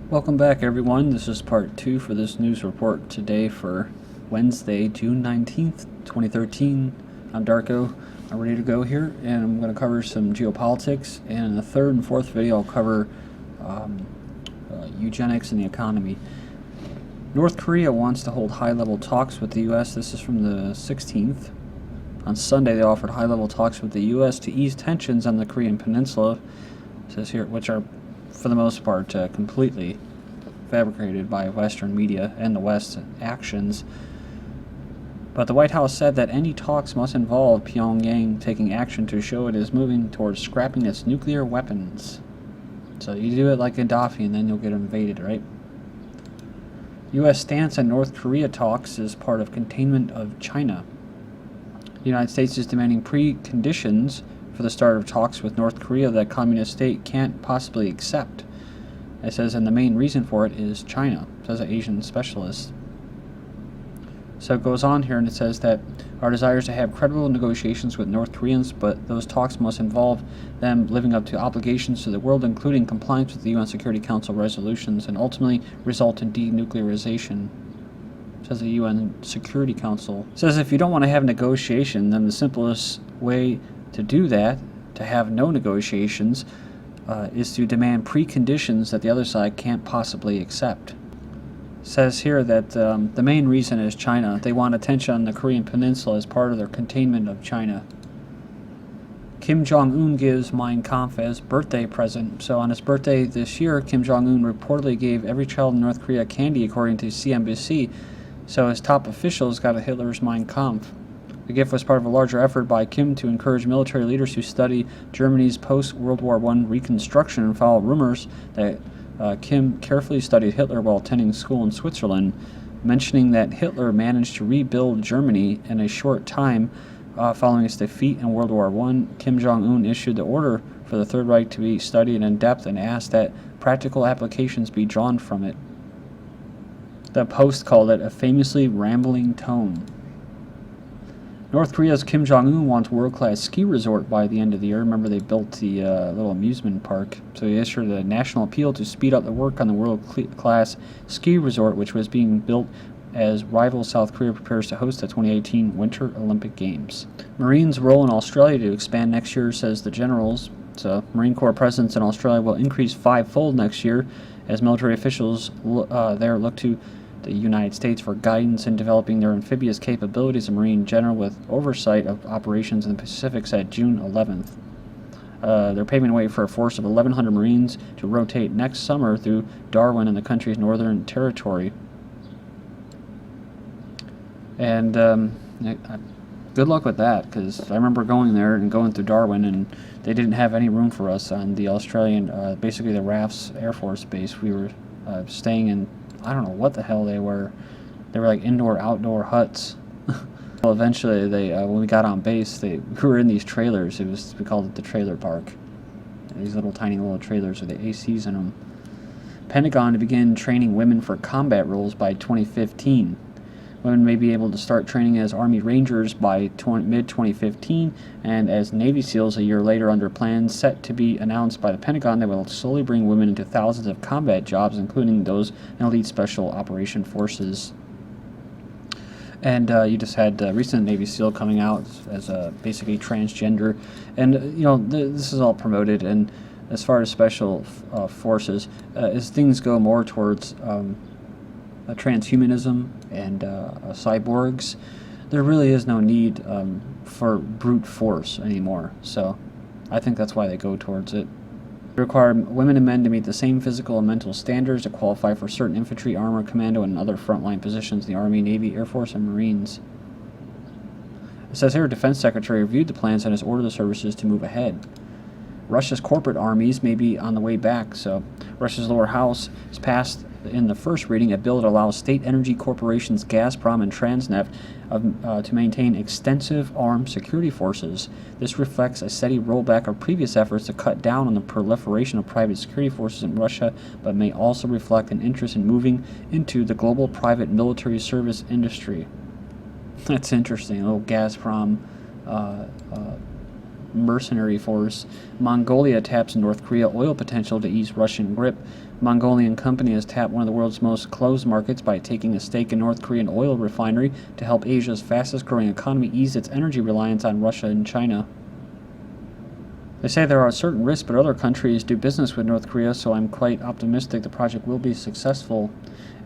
Welcome back, everyone. This is part 2 for this news report today for Wednesday, June 19th, 2013. I'm Darko. I'm ready to go here, and I'm going to cover some geopolitics, and in the third and fourth video I'll cover eugenics and the economy. North Korea wants to hold high-level talks with the U.S. This is from the 16th. On Sunday they offered high-level talks with the U.S. to ease tensions on the Korean Peninsula, it says here, which are for the most part completely fabricated by Western media and the West's actions. But the White House said that any talks must involve Pyongyang taking action to show it is moving towards scrapping its nuclear weapons. So you do it like Gaddafi and then you'll get invaded, right? U.S. stance on North Korea talks is part of containment of China. The United States is demanding preconditions for the start of talks with North Korea that communist state can't possibly accept. It says, and the main reason for it is China, says an Asian specialist. So it goes on here and it says that our desire is to have credible negotiations with North Koreans, but those talks must involve them living up to obligations to the world, including compliance with the UN Security Council resolutions, and ultimately result in denuclearization, says the UN Security Council. It says if you don't want to have negotiation, then the simplest way to do that, to have no negotiations, is to demand preconditions that the other side can't possibly accept. It says here that the main reason is China. They want attention on the Korean Peninsula as part of their containment of China. Kim Jong Un gives Mein Kampf as birthday present. So on his birthday this year, Kim Jong Un reportedly gave every child in North Korea candy, according to CNBC. So his top officials got a Hitler's Mein Kampf. The gift was part of a larger effort by Kim to encourage military leaders to study Germany's post-World War I reconstruction and follow rumors that Kim carefully studied Hitler while attending school in Switzerland, mentioning that Hitler managed to rebuild Germany in a short time following its defeat in World War I. Kim Jong-un issued the order for the Third Reich to be studied in depth and asked that practical applications be drawn from it. The Post called it a famously rambling tome. North Korea's Kim Jong-un wants world-class ski resort by the end of the year. Remember, they built the little amusement park. So he issued a national appeal to speed up the work on the world-class ski resort, which was being built as rival South Korea prepares to host the 2018 Winter Olympic Games. Marines' role in Australia to expand next year, says the generals. So Marine Corps presence in Australia will increase fivefold next year as military officials there look to the United States for guidance in developing their amphibious capabilities. A Marine general with oversight of operations in the Pacific said June 11th. They're paving the way for a force of 1,100 Marines to rotate next summer through Darwin and the country's northern territory. And good luck with that, because I remember going there and going through Darwin, and they didn't have any room for us on the Australian, basically the RAF's Air Force Base. We were staying in, I don't know what the hell they were. They were like indoor-outdoor huts. Well, eventually, when we got on base, we were in these trailers. We called it the trailer park. These little tiny little trailers with the ACs in them. Pentagon to begin training women for combat roles by 2015. Women may be able to start training as Army Rangers by mid-2015 and as Navy SEALs a year later under plans set to be announced by the Pentagon that will slowly bring women into thousands of combat jobs, including those in elite special operation forces. And you just had a recent Navy SEAL coming out as basically transgender. And, this is all promoted. And as far as special forces, as things go more towards transhumanism and cyborgs, there really is no need for brute force anymore. So I think that's why they go towards it. They require women and men to meet the same physical and mental standards to qualify for certain infantry, armor, commando, and other frontline positions in the Army, Navy, Air Force, and Marines. It says here, Defense Secretary reviewed the plans and has ordered the services to move ahead. Russia's corporate armies may be on the way back. So Russia's lower house has passed in the first reading a bill that allows state energy corporations Gazprom and Transneft to maintain extensive armed security forces. This reflects a steady rollback of previous efforts to cut down on the proliferation of private security forces in Russia, but may also reflect an interest in moving into the global private military service industry. That's interesting, a little Gazprom mercenary force. Mongolia taps North Korea oil potential to ease Russian grip. Mongolian company has tapped one of the world's most closed markets by taking a stake in North Korean oil refinery to help Asia's fastest growing economy ease its energy reliance on Russia and China. They say there are certain risks, but other countries do business with North Korea, so I'm quite optimistic the project will be successful.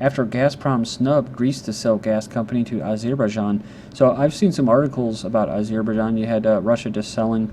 After Gazprom snubbed Greece to sell gas company to Azerbaijan. So I've seen some articles about Azerbaijan. You had Russia just selling,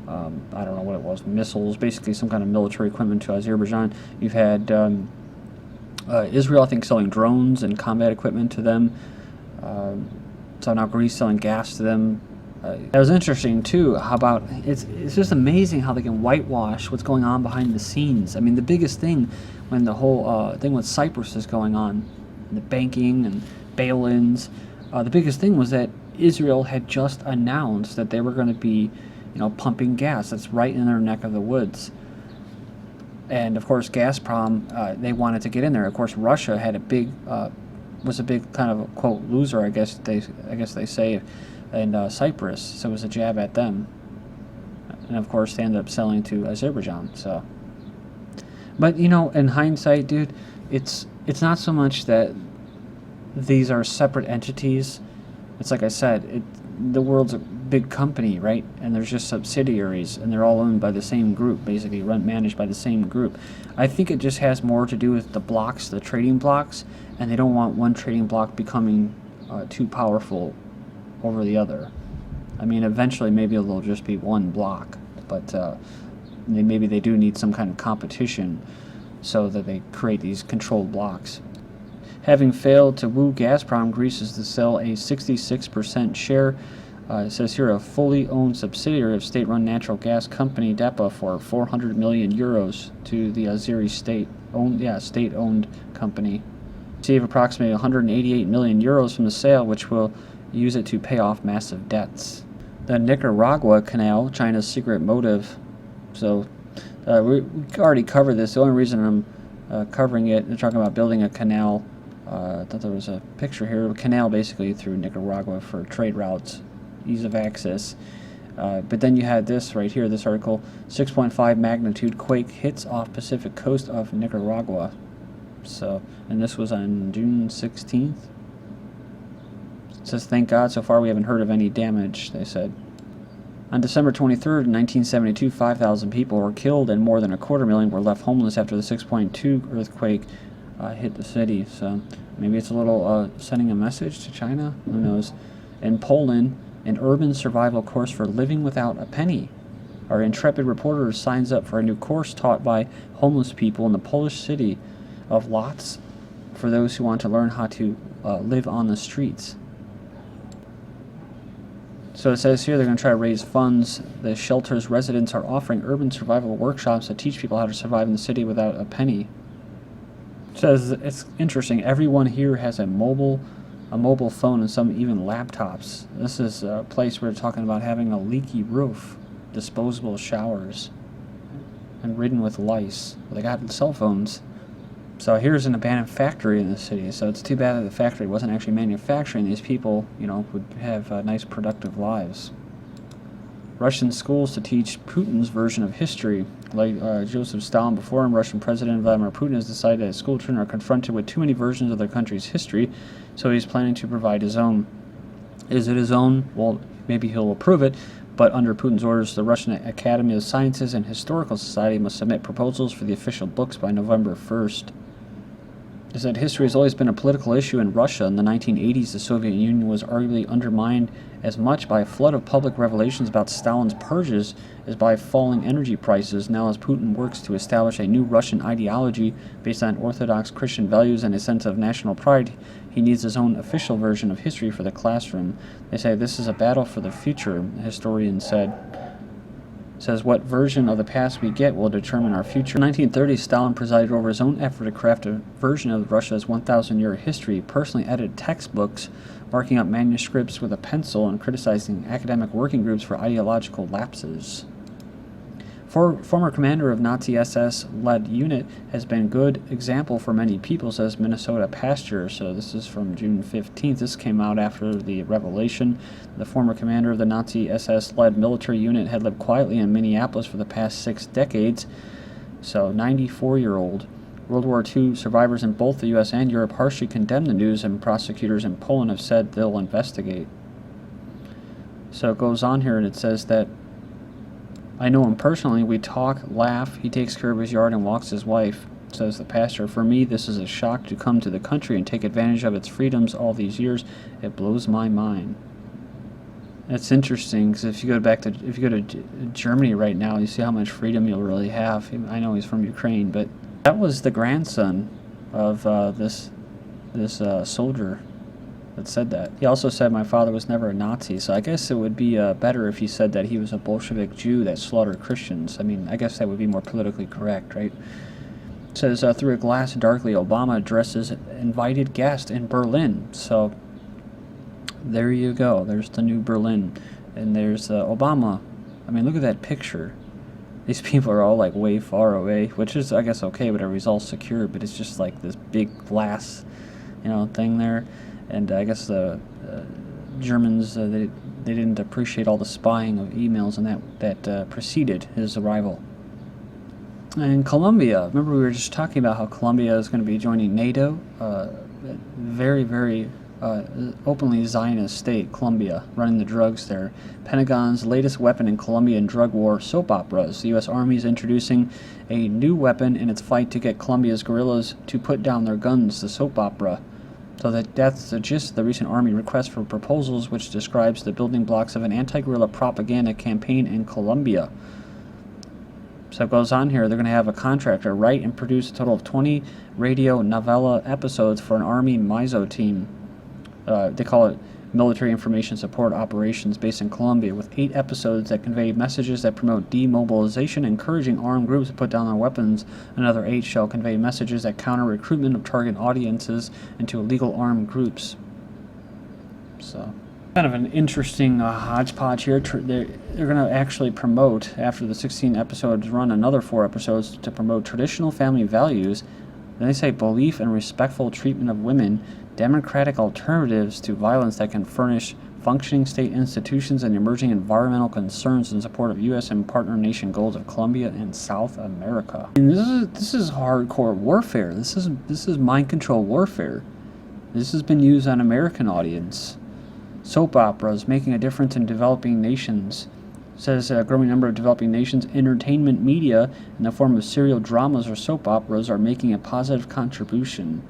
I don't know what it was, missiles, basically some kind of military equipment to Azerbaijan. You've had Israel, I think, selling drones and combat equipment to them. So now Greece selling gas to them. It was interesting too. How about it's just amazing how they can whitewash what's going on behind the scenes. I mean, the biggest thing when the whole thing with Cyprus is going on, the banking and bail-ins, the biggest thing was that Israel had just announced that they were going to be, pumping gas. That's right in their neck of the woods. And of course, Gazprom, they wanted to get in there. Of course, Russia had was a big kind of a, quote, loser, I guess they say. And Cyprus, so it was a jab at them, and of course they ended up selling to Azerbaijan. So, but in hindsight, dude, it's not so much that these are separate entities. It's like I said, the world's a big company, right? And there's just subsidiaries, and they're all owned by the same group, basically managed by the same group. I think it just has more to do with the blocks, the trading blocks, and they don't want one trading block becoming too powerful over the other. I mean, eventually maybe it'll just be one block, but maybe they do need some kind of competition so that they create these controlled blocks. Having failed to woo Gazprom, Greece is to sell a 66% share. It says here a fully owned subsidiary of state-run natural gas company DEPA for 400 million euros to the Azeri state-owned company. Receive approximately 188 million euros from the sale, which will use it to pay off massive debts. The Nicaragua Canal, China's secret motive. So we already covered this. The only reason I'm covering it, they're talking about building a canal. I thought there was a picture here of a canal basically through Nicaragua for trade routes, ease of access. But then you had this right here, this article, 6.5 magnitude quake hits off Pacific coast of Nicaragua. So, and this was on June 16th. It says, thank God, so far we haven't heard of any damage, they said. On December 23rd, 1972, 5,000 people were killed and more than 250,000 were left homeless after the 6.2 earthquake hit the city. So maybe it's a little sending a message to China, who knows. In Poland, an urban survival course for living without a penny. Our intrepid reporter signs up for a new course taught by homeless people in the Polish city of Lodz for those who want to learn how to live on the streets. So it says here they're going to try to raise funds. The shelter's residents are offering urban survival workshops that teach people how to survive in the city without a penny. It says it's interesting. Everyone here has a mobile phone and some even laptops. This is a place where they're talking about having a leaky roof, disposable showers, and ridden with lice. They got cell phones. So here's an abandoned factory in the city. So it's too bad that the factory wasn't actually manufacturing. These people, would have nice productive lives. Russian schools to teach Putin's version of history. Like Joseph Stalin before him, Russian President Vladimir Putin has decided that school children are confronted with too many versions of their country's history, so he's planning to provide his own. Is it his own? Well, maybe he'll approve it, but under Putin's orders, the Russian Academy of Sciences and Historical Society must submit proposals for the official books by November 1st. Is that history has always been a political issue in Russia. In the 1980s, the Soviet Union was arguably undermined as much by a flood of public revelations about Stalin's purges as by falling energy prices. Now, as Putin works to establish a new Russian ideology based on Orthodox Christian values and a sense of national pride, he needs his own official version of history for the classroom. They say this is a battle for the future, the historian said. Says what version of the past we get will determine our future. In the 1930s, Stalin presided over his own effort to craft a version of Russia's 1,000-year history, personally edited textbooks, marking up manuscripts with a pencil and criticizing academic working groups for ideological lapses. Former commander of Nazi SS-led unit has been good example for many people, says Minnesota pastor. So this is from June 15th. This came out after the revelation. The former commander of the Nazi SS-led military unit had lived quietly in Minneapolis for the past 6 decades. So 94-year-old. World War II survivors in both the U.S. and Europe harshly condemned the news, and prosecutors in Poland have said they'll investigate. So it goes on here and it says that, I know him personally. We talk, laugh. He takes care of his yard and walks his wife, says the pastor. For me, this is a shock to come to the country and take advantage of its freedoms all these years. It blows my mind. It's interesting because if you go to Germany right now, you see how much freedom you'll really have. I know he's from Ukraine, but that was the grandson of this soldier that said that. He also said my father was never a Nazi, so I guess it would be better if he said that he was a Bolshevik Jew that slaughtered Christians. I mean, I guess that would be more politically correct, right? It says, through a glass darkly, Obama addresses invited guest in Berlin. So there you go. There's the new Berlin. And there's Obama. I mean, look at that picture. These people are all like way far away, which is, I guess, okay, but everybody's all secure, but it's just like this big glass, thing there. And I guess the Germans, they didn't appreciate all the spying of emails and that preceded his arrival. And Colombia, remember we were just talking about how Colombia is going to be joining NATO. Very, very openly Zionist state, Colombia, running the drugs there. Pentagon's latest weapon in Colombian drug war, soap operas. The U.S. Army is introducing a new weapon in its fight to get Colombia's guerrillas to put down their guns, the soap opera. So that's the gist of the recent Army request for proposals, which describes the building blocks of an anti-guerrilla propaganda campaign in Colombia. So it goes on here, they're going to have a contractor write and produce a total of 20 radio novella episodes for an Army MISO team. They call it Military Information Support Operations, based in Colombia, with 8 episodes that convey messages that promote demobilization, encouraging armed groups to put down their weapons. Another 8 shall convey messages that counter recruitment of target audiences into illegal armed groups. So, kind of an interesting hodgepodge here. They're going to actually promote, after the 16 episodes run, another 4 episodes to promote traditional family values. Then they say belief and respectful treatment of women, democratic alternatives to violence that can furnish functioning state institutions, and emerging environmental concerns in support of U.S. and partner nation goals of Colombia and South America. And this is hardcore warfare. This is mind control warfare. This has been used on American audience. Soap operas making a difference in developing nations. It says a growing number of developing nations' entertainment media in the form of serial dramas or soap operas are making a positive contribution.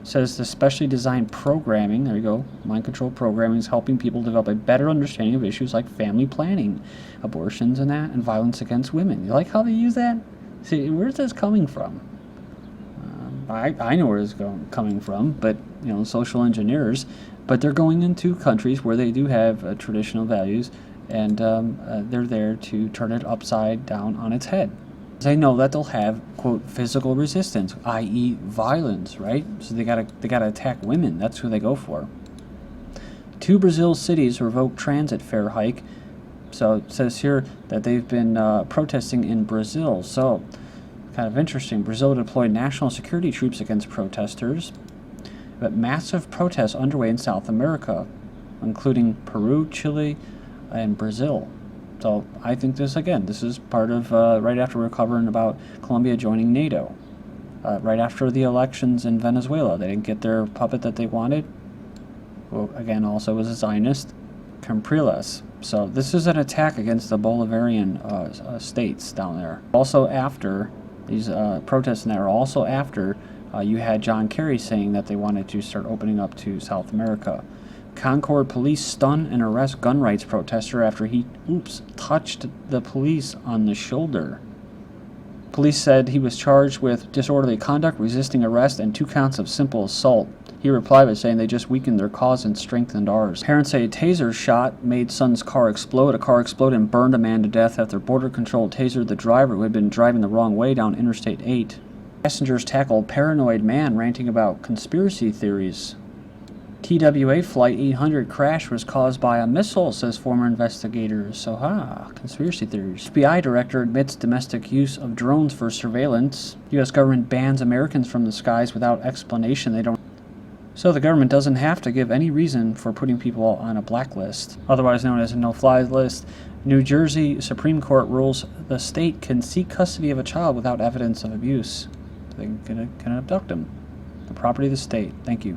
It says the specially designed programming, there you go, mind control programming, is helping people develop a better understanding of issues like family planning, abortions and that, and violence against women. You like how they use that? See, where's this coming from? I know where it's coming from, but, social engineers. But they're going into countries where they do have traditional values, and they're there to turn it upside down on its head. They know that they'll have, quote, physical resistance, i.e. violence, right? So they gotta attack women. That's who they go for. 2 Brazil cities revoke transit fare hike. So it says here that they've been protesting in Brazil. So, kind of interesting. Brazil deployed national security troops against protesters. But massive protests underway in South America, including Peru, Chile, and Brazil. So I think this is part of right after we're covering about Colombia joining NATO. Right after the elections in Venezuela, they didn't get their puppet that they wanted. Well, again, also was a Zionist, Capriles. So this is an attack against the Bolivarian states down there. Also after these protests, and that are also after you had John Kerry saying that they wanted to start opening up to South America. Concord police stun and arrest gun rights protester after he, touched the police on the shoulder. Police said he was charged with disorderly conduct, resisting arrest, and 2 counts of simple assault. He replied by saying they just weakened their cause and strengthened ours. Parents say a taser shot made son's car explode. A car exploded and burned a man to death after border control tasered the driver who had been driving the wrong way down Interstate 8. Passengers tackled paranoid man ranting about conspiracy theories. TWA Flight 800 crash was caused by a missile, says former investigators. So, conspiracy theories. FBI director admits domestic use of drones for surveillance. U.S. government bans Americans from the skies without explanation. So the government doesn't have to give any reason for putting people on a blacklist, otherwise known as a no-fly list. New Jersey Supreme Court rules the state can seek custody of a child without evidence of abuse. They can abduct him. The property of the state. Thank you.